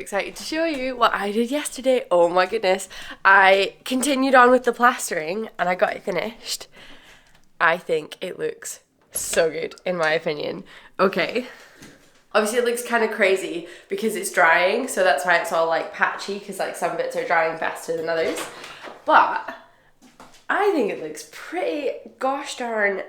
excited to show you what I did yesterday. Oh my goodness. I continued on with the plastering and I got it finished. I think it looks so good in my opinion. Okay. Obviously it looks kind of crazy because it's drying, so that's why it's all like patchy, because like some bits are drying faster than others. But I think it looks pretty gosh darn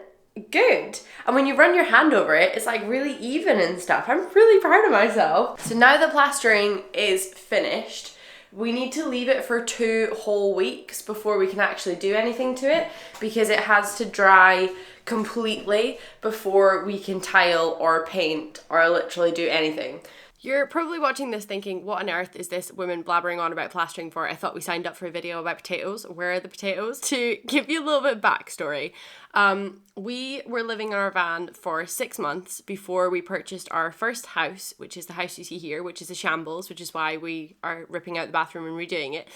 good. And when you run your hand over it, it's like really even and stuff. I'm really proud of myself. So now the plastering is finished, we need to leave it for 2 whole weeks before we can actually do anything to it, because it has to dry completely before we can tile or paint or literally do anything. You're probably watching this thinking, what on earth is this woman blabbering on about plastering for? I thought we signed up for a video about potatoes. Where are the potatoes? To give you a little bit of backstory, we were living in our van for 6 months before we purchased our first house, which is the house you see here, which is a shambles, which is why we are ripping out the bathroom and redoing it.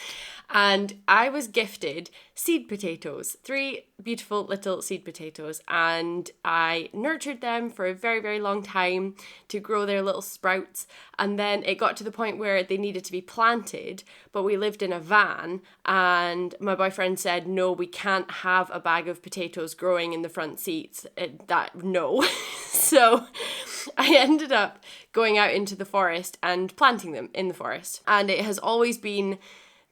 And I was gifted seed potatoes, 3 beautiful little seed potatoes, and I nurtured them for a very, very long time to grow their little sprouts. And then it got to the point where they needed to be planted, but we lived in a van and my boyfriend said, no, we can't have a bag of potatoes growing in the front seats. No. So I ended up going out into the forest and planting them in the forest. And it has always been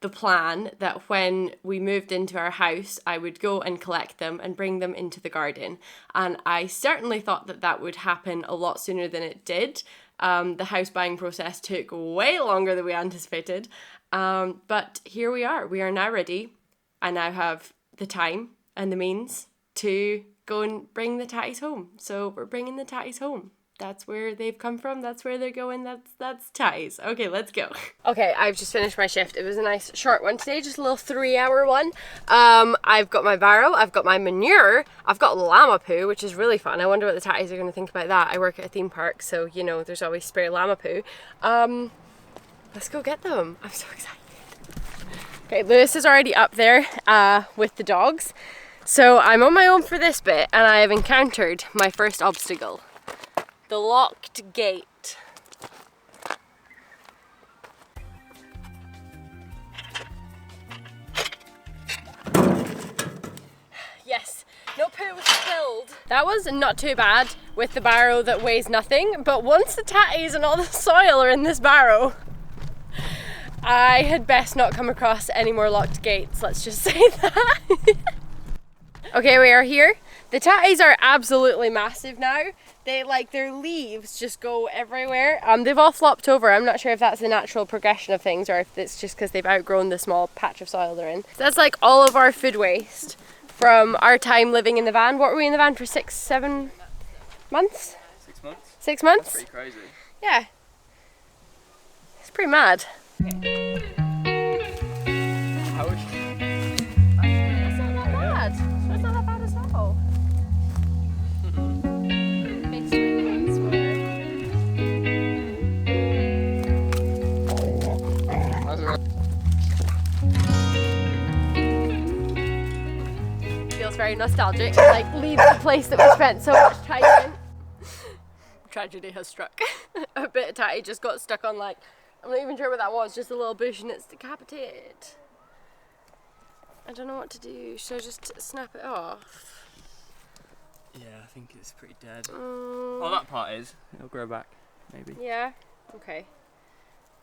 the plan that when we moved into our house, I would go and collect them and bring them into the garden. And I certainly thought that that would happen a lot sooner than it did. The house buying process took way longer than we anticipated. But here we are. We are now ready. I now have the time and the means to go and bring the tatties home. So we're bringing the tatties home. That's where they've come from. That's where they're going. That's tatties. Okay, let's go. Okay, I've just finished my shift. It was a nice short one today, just a little 3-hour one. I've got my barrow, I've got my manure, I've got llama poo, which is really fun. I wonder what the tatties are going to think about that. I work at a theme park, so you know there's always spare llama poo. Let's go get them. I'm so excited. Okay, Lewis is already up there with the dogs. So I'm on my own for this bit and I have encountered my first obstacle. The locked gate. Yes, no poo was spilled. That was not too bad with the barrow that weighs nothing, but once the tatties and all the soil are in this barrow, I had best not come across any more locked gates, let's just say that. Okay, we are here. The tatties are absolutely massive now. They like their leaves just go everywhere. They've all flopped over. I'm not sure if that's the natural progression of things or if it's just because they've outgrown the small patch of soil they're in. So that's like all of our food waste from our time living in the van. What were we in the van for, 6-7 months? 6 months. 6 months? That's pretty crazy. Yeah. It's pretty mad. Ouch. That's not that bad. That's not that bad at all. Feels very nostalgic. Like leaves the place that we spent so much time in. Tragedy has struck. A bit of tatty just got stuck on like, I'm not even sure what that was, just a little bush and it's decapitated. I don't know what to do. Should I just snap it off? Yeah, I think it's pretty dead. Oh, that part is. It'll grow back, maybe. Yeah? Okay.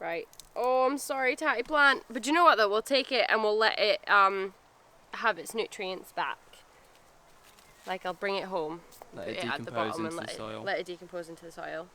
Right. Oh, I'm sorry, tatty plant. But you know what though? We'll take it and we'll let it have its nutrients back. Like I'll bring it home, Let put it it at the decompose bottom and into the soil. let it decompose into the soil.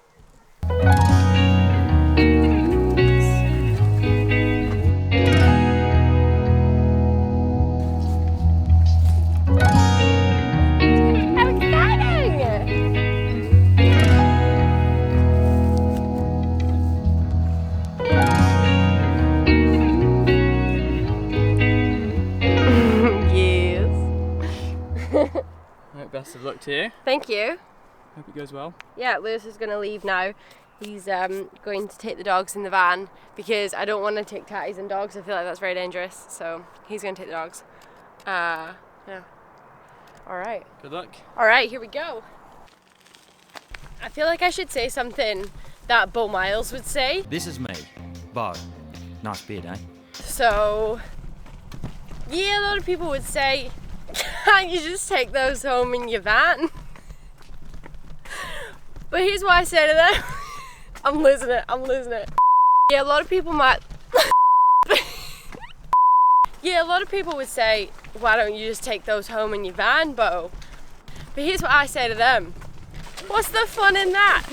Best of luck to you. Thank you. Hope it goes well. Yeah, Lewis is going to leave now. He's going to take the dogs in the van because I don't want to take tatties and dogs. I feel like that's very dangerous. So he's going to take the dogs. Yeah. All right. Good luck. All right, here we go. I feel like I should say something that Bo Miles would say. This is me, But, nice beard, eh? So, yeah, a lot of people would say, can't you just take those home in your van? But here's what I say to them. I'm losing it. Yeah, a lot of people might... Yeah, a lot of people would say, why don't you just take those home in your van, Bo? But here's what I say to them. What's the fun in that?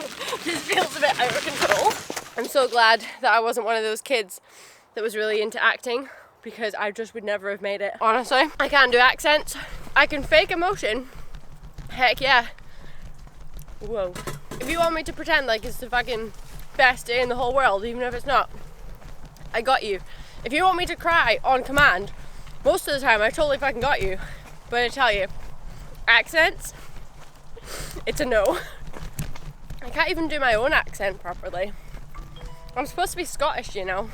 This feels a bit out of control. I'm so glad that I wasn't one of those kids that was really into acting, because I just would never have made it. Honestly, I can't do accents. I can fake emotion. Heck yeah. Whoa. If you want me to pretend like it's the fucking best day in the whole world, even if it's not, I got you. If you want me to cry on command, most of the time I totally fucking got you. But I tell you, accents, it's a no. I can't even do my own accent properly. I'm supposed to be Scottish, you know.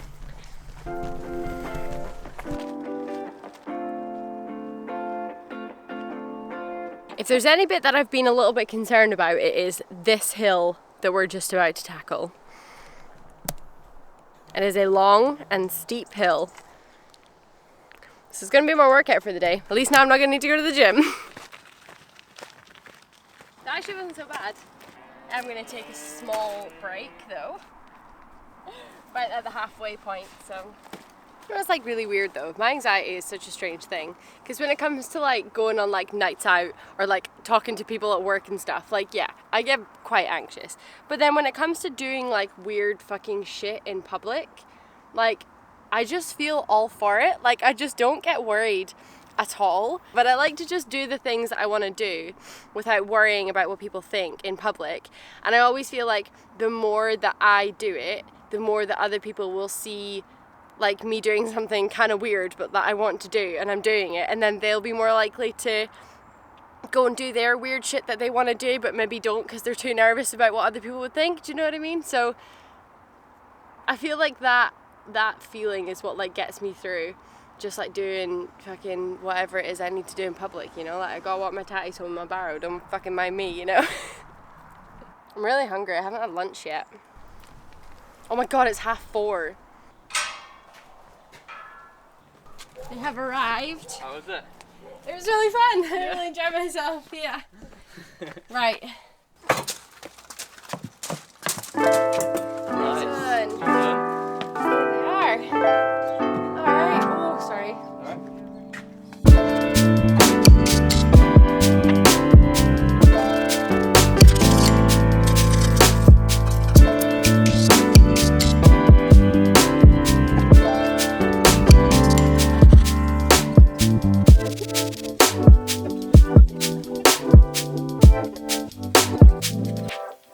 If there's any bit that I've been a little bit concerned about, it is this hill that we're just about to tackle. It is a long and steep hill. This is going to be my workout for the day. At least now I'm not going to need to go to the gym. That actually wasn't so bad. I'm going to take a small break though. Right at the halfway point, so. It's like really weird though. My anxiety is such a strange thing. Because when it comes to like going on like nights out or like talking to people at work and stuff, like yeah, I get quite anxious. But then when it comes to doing like weird fucking shit in public, like I just feel all for it. Like I just don't get worried at all. But I like to just do the things that I want to do without worrying about what people think in public. And I always feel like the more that I do it, the more that other people will see like me doing something kind of weird but that I want to do, and I'm doing it, and then they'll be more likely to go and do their weird shit that they want to do but maybe don't because they're too nervous about what other people would think. Do you know what I mean? So I feel like that feeling is what like gets me through just like doing fucking whatever it is I need to do in public, you know, like I gotta walk my tatties home in my barrow, don't fucking mind me, you know. I'm really hungry, I haven't had lunch yet. Oh my god, it's 4:30. They have arrived. How was it? It was really fun. Yeah. I really enjoyed myself. Yeah. Right. Nice. Nice one. Done. There they are. Alright. Oh, sorry.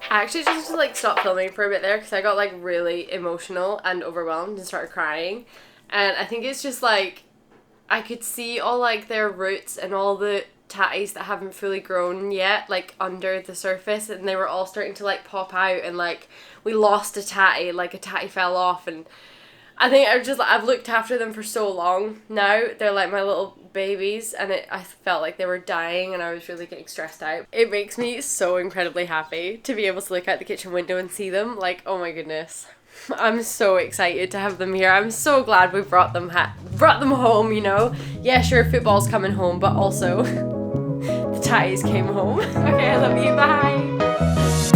I actually just like stopped filming for a bit there because I got like really emotional and overwhelmed and started crying, and I think it's just like I could see all like their roots and all the tatties that haven't fully grown yet like under the surface, and they were all starting to like pop out, and like we lost a tatty, like a tatty fell off, and I think I've looked after them for so long now. They're like my little babies, and I felt like they were dying and I was really getting stressed out. It makes me so incredibly happy to be able to look out the kitchen window and see them. Like, oh my goodness. I'm so excited to have them here. I'm so glad we brought them home, you know. Yeah, sure, football's coming home, but also the tatties came home. Okay, I love you, bye.